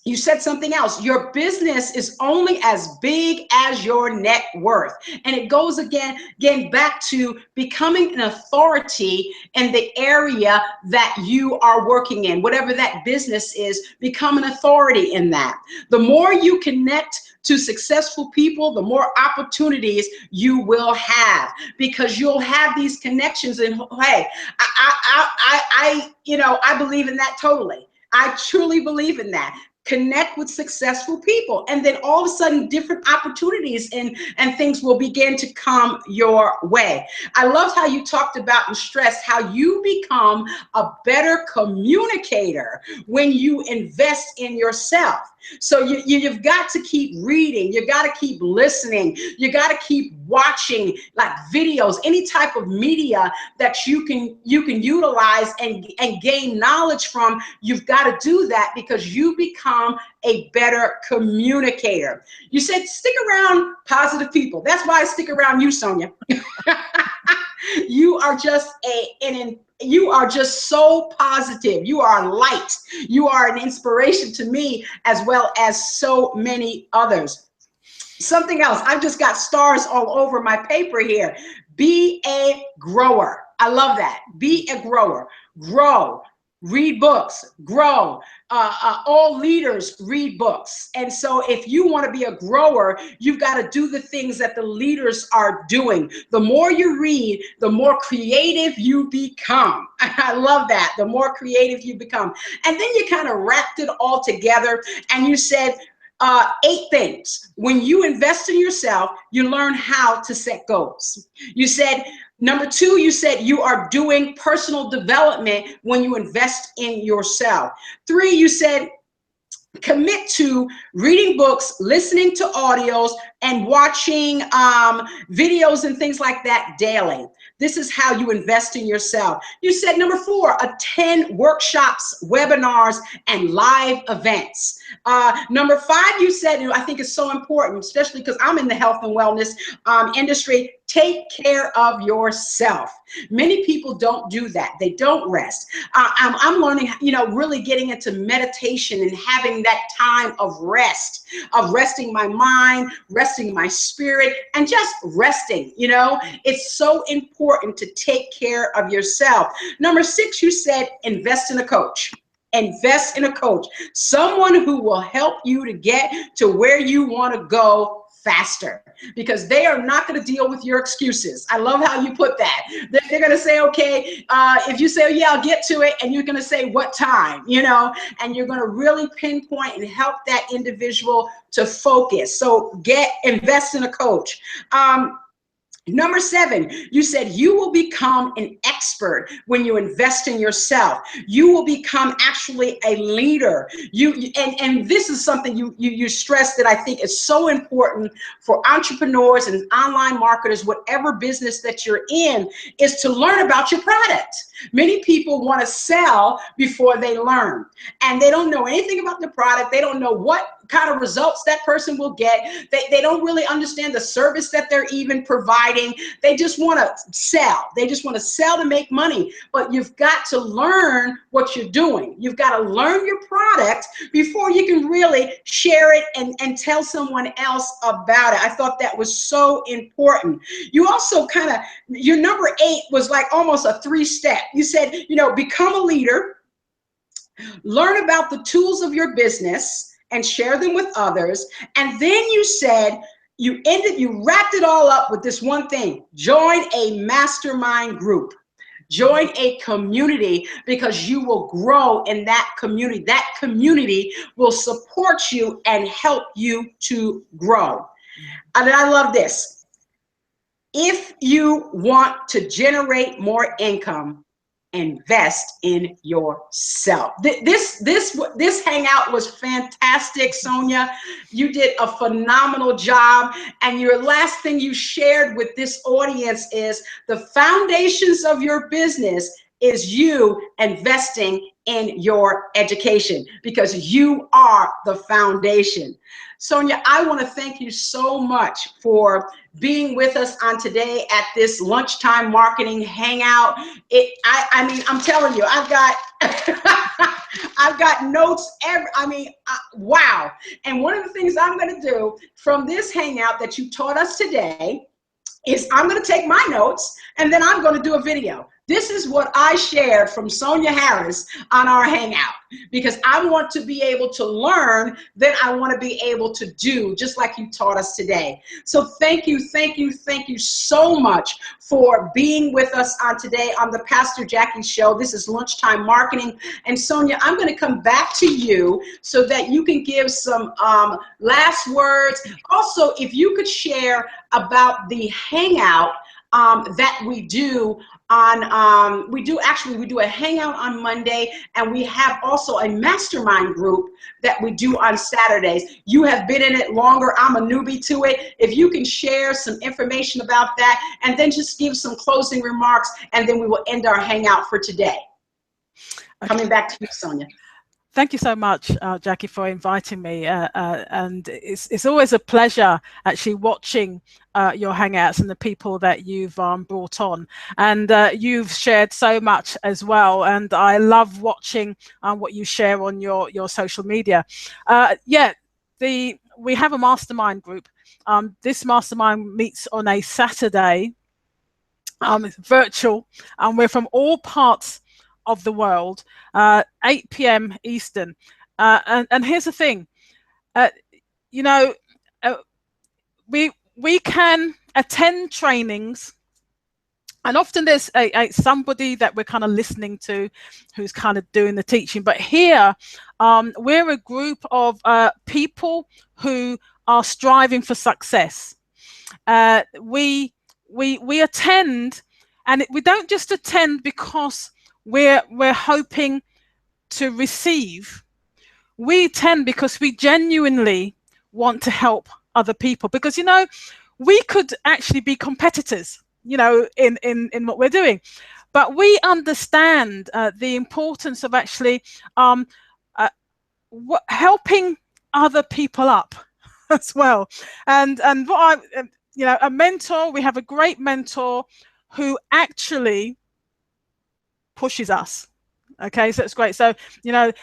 You said something else. Your business is only as big as your net worth. And it goes again back to becoming an authority in the area that you are working in. Whatever that business is, become an authority in that. The more you connect to successful people, the more opportunities you will have, because you'll have these connections. And hey, I believe in that totally. I truly believe in that. Connect with successful people, and then all of a sudden different opportunities and things will begin to come your way. I loved how you talked about and stressed how you become a better communicator when you invest in yourself. So you've got to keep reading, you got to keep listening, you got to keep watching like videos, any type of media that you can utilize and gain knowledge from. You've got to do that, because you become a better communicator. You said stick around positive people. That's why I stick around you, Sonia. You are just you are just so positive. You are a light. You are an inspiration to me as well as so many others. Something else, I've just got stars all over my paper here. Be a grower. I love that. Be a grower. Grow. Read books. Grow. All leaders read books. And so if you want to be a grower, you've got to do the things that the leaders are doing. The more you read, the more creative you become. I love that. The more creative you become. And then you kind of wrapped it all together and you said, 8 things. When you invest in yourself, you learn how to set goals. You said, number 2, you said you are doing personal development when you invest in yourself. 3, you said commit to reading books, listening to audios, and watching videos and things like that daily. This is how you invest in yourself. You said number 4, attend workshops, webinars, and live events. Number 5, you said, and I think it's so important, especially because I'm in the health and wellness industry, take care of yourself. Many people don't do that. They don't rest. I'm learning, really getting into meditation and having that time of rest, of resting my mind, resting my spirit, and just resting. It's so important to take care of yourself. Number 6, you said invest in a coach. Invest in a coach, someone who will help you to get to where you want to go faster, because they are not going to deal with your excuses. I love how you put that. They're going to say, okay, if you say, oh, yeah, I'll get to it, and you're going to say what time, and you're going to really pinpoint and help that individual to focus. So invest in a coach. Number 7, you said you will become an expert when you invest in yourself. You will become actually a leader. And this is something you stressed that I think is so important for entrepreneurs and online marketers, whatever business that you're in, is to learn about your product. Many people want to sell before they learn, and they don't know anything about the product. They don't know what kind of results that person will get. They don't really understand the service that they're even providing. They just want to sell. They just want to sell to make money. But you've got to learn what you're doing. You've got to learn your product before you can really share it and tell someone else about it. I thought that was so important. You also your number 8 was like almost a 3-step. You said, become a leader, learn about the tools of your business, and share them with others. And then you said, you wrapped it all up with this one thing: join a mastermind group. Join a community, because you will grow in that community. That community will support you and help you to grow. And I love this. If you want to generate more income, invest in yourself. This hangout was fantastic, Sonia. You did a phenomenal job. And your last thing you shared with this audience is the foundations of your business is you investing in your education, because you are the foundation. Sonia, I want to thank you so much for being with us on today at this lunchtime marketing hangout. I mean, I'm telling you, I've got I've got notes wow. And one of the things I'm going to do from this hangout that you taught us today is I'm going to take my notes and then I'm going to do a video. This is what I shared from Sonia Harris on our hangout, because I want to be able to learn, then I want to be able to do, just like you taught us today. So thank you so much for being with us on today on the Pastor Jacki Show. This is Lunchtime Marketing. And Sonia, I'm going to come back to you so that you can give some last words. Also, if you could share about the hangout that we do on, we do a hangout on Monday, and we have also a mastermind group that we do on Saturdays. You have been in it longer. I'm a newbie to it. If you can share some information about that, and then just give some closing remarks, and then we will end our hangout for today. Okay. Coming back to you, Sonia. Thank you so much, Jackie, for inviting me. And it's always a pleasure actually watching your Hangouts and the people that you've brought on. And you've shared so much as well. And I love watching what you share on your social media. Yeah, we have a mastermind group. This mastermind meets on a Saturday. It's virtual, and we're from all parts of the world, 8 p.m. Eastern. And here's the thing, you know, we can attend trainings, and often there's somebody that we're kind of listening to who's kind of doing the teaching. But here, we're a group of people who are striving for success. We attend, and we don't just attend because we're hoping to receive. We attend because we genuinely want to help other people, because we could actually be competitors in what we're doing, but we understand the importance of actually helping other people up as well. And what a mentor, we have a great mentor who actually pushes us. Okay, so it's great. So,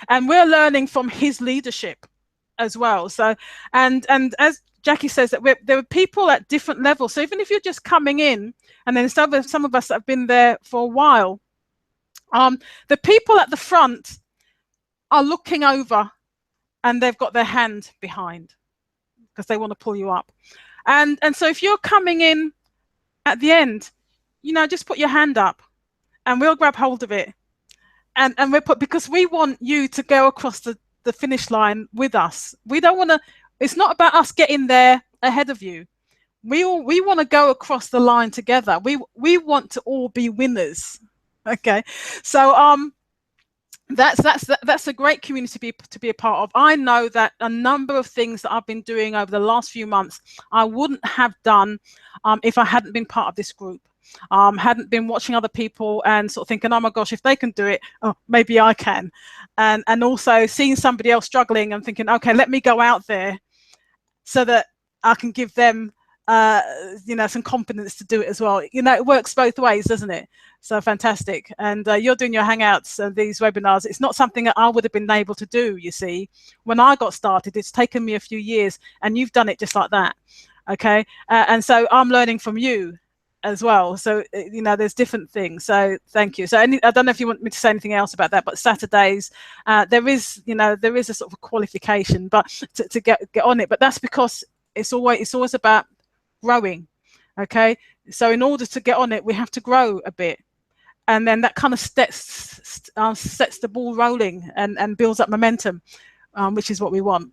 and we're learning from his leadership as well. So, and as Jackie says, that there are people at different levels. So even if you're just coming in, and then some of us that have been there for a while, the people at the front are looking over and they've got their hand behind because they want to pull you up. And so if you're coming in at the end, just put your hand up and we'll grab hold of it. And because we want you to go across the finish line with us. We don't want to, it's not about us getting there ahead of you. We want to go across the line together. We want to all be winners. Okay. So that's a great community to be a part of. I know that a number of things that I've been doing over the last few months, I wouldn't have done if I hadn't been part of this group. Hadn't been watching other people and sort of thinking, oh my gosh, if they can do it, oh, maybe I can. And also seeing somebody else struggling and thinking, okay, let me go out there so that I can give them some confidence to do it as well. It works both ways, doesn't it? So fantastic. And you're doing your Hangouts and these webinars. It's not something that I would have been able to do, you see. When I got started, it's taken me a few years, and you've done it just like that. Okay. And so I'm learning from you as well. So there's different things. So thank you. So I don't know if you want me to say anything else about that, but Saturdays there is a sort of a qualification, but to get on it. But that's because it's always about growing. Okay, so in order to get on it, we have to grow a bit, and then that kind of sets the ball rolling and builds up momentum, which is what we want.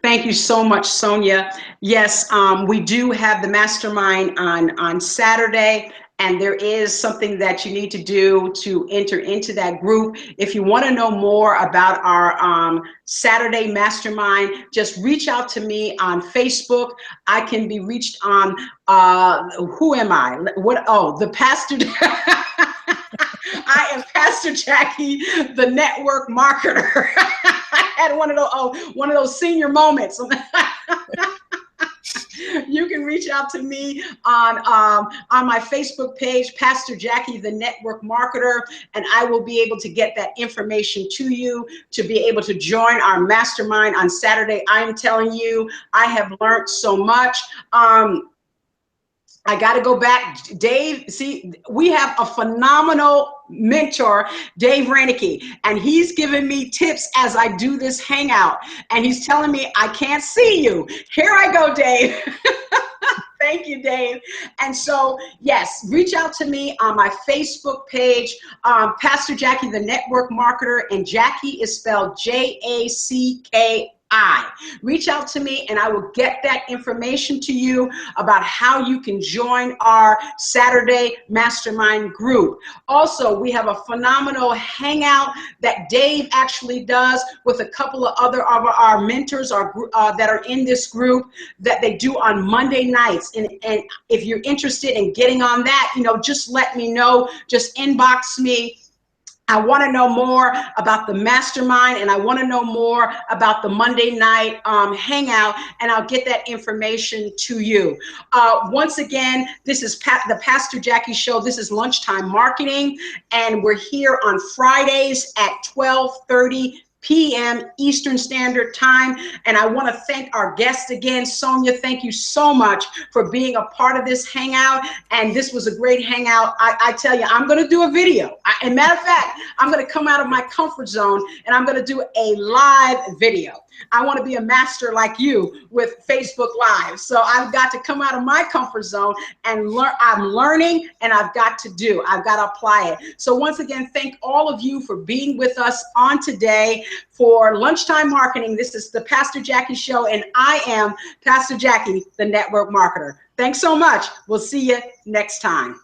Thank you so much, Sonia. Yes, we do have the mastermind on Saturday, and there is something that you need to do to enter into that group. If you want to know more about our Saturday mastermind, just reach out to me on Facebook. I can be reached on, who am I? The Pastor. I am Pastor Jacki, the network marketer. I had one of those senior moments. You can reach out to me on my Facebook page, Pastor Jacki, the network marketer, and I will be able to get that information to you to be able to join our mastermind on Saturday. I'm telling you, I have learned so much. I got to go back, Dave. See, we have a phenomenal mentor, Dave Reinecke, and he's giving me tips as I do this hangout. And he's telling me, I can't see you. Here I go, Dave. Thank you, Dave. And so, yes, reach out to me on my Facebook page, Pastor Jacki, the network marketer, and Jacki is spelled Jacki. Reach out to me and I will get that information to you about how you can join our Saturday mastermind group. Also, we have a phenomenal hangout that Dave actually does with a couple of other of our mentors that are in this group that they do on Monday nights. And if you're interested in getting on that, just let me know. Just inbox me I want to know more about the mastermind, and I want to know more about the Monday night hangout, and I'll get that information to you. Once again, this is the Pastor Jacki Show. This is Lunchtime Marketing, and we're here on Fridays at 12:30 p.m. Eastern Standard Time. And I want to thank our guest again. Sonia, thank you so much for being a part of this hangout. And this was a great hangout. I tell you, I'm going to do a video. As a matter of fact, I'm going to come out of my comfort zone and I'm going to do a live video. I want to be a master like you with Facebook Live. So I've got to come out of my comfort zone and learn. I'm learning, and I've got to apply it. So once again, thank all of you for being with us on today for Lunchtime Marketing. This is the Pastor Jacki Show, and I am Pastor Jacki, the Network Marketer. Thanks so much. We'll see you next time.